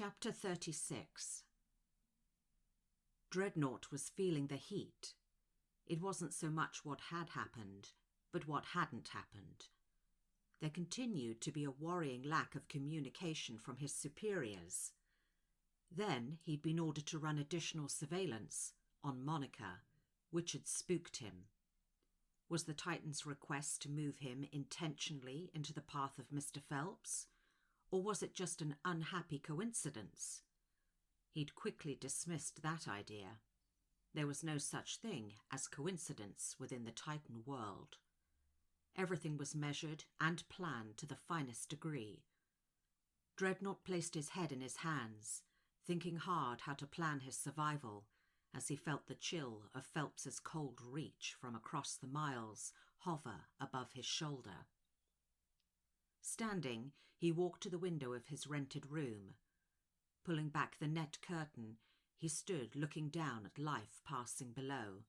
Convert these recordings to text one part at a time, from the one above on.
Chapter 36. Dreadnought was feeling the heat. It wasn't so much what had happened, but what hadn't happened. There continued to be a worrying lack of communication from his superiors. Then he'd been ordered to run additional surveillance on Monica, which had spooked him. Was the Titan's request to move him intentionally into the path of Mr. Phelps? Or was it just an unhappy coincidence? He'd quickly dismissed that idea. There was no such thing as coincidence within the Titan world. Everything was measured and planned to the finest degree. Dreadnought placed his head in his hands, thinking hard how to plan his survival, as he felt the chill of Phelps's cold reach from across the miles hover above his shoulder. Standing, he walked to the window of his rented room. Pulling back the net curtain, he stood looking down at life passing below.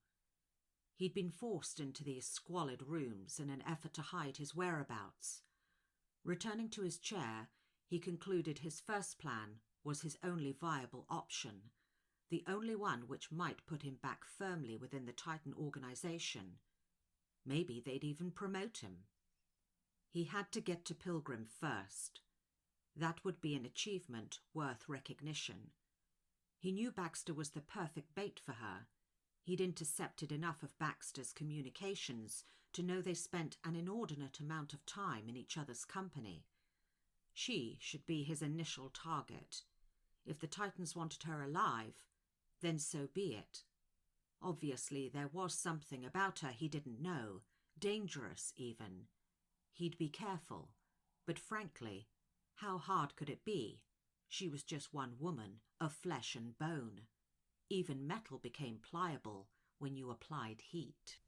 He'd been forced into these squalid rooms in an effort to hide his whereabouts. Returning to his chair, he concluded his first plan was his only viable option, the only one which might put him back firmly within the Titan organization. Maybe they'd even promote him. He had to get to Pilgrim first. That would be an achievement worth recognition. He knew Baxter was the perfect bait for her. He'd intercepted enough of Baxter's communications to know they spent an inordinate amount of time in each other's company. She should be his initial target. If the Titans wanted her alive, then so be it. Obviously, there was something about her he didn't know, dangerous even. He'd be careful, but frankly, how hard could it be? She was just one woman of flesh and bone. Even metal became pliable when you applied heat.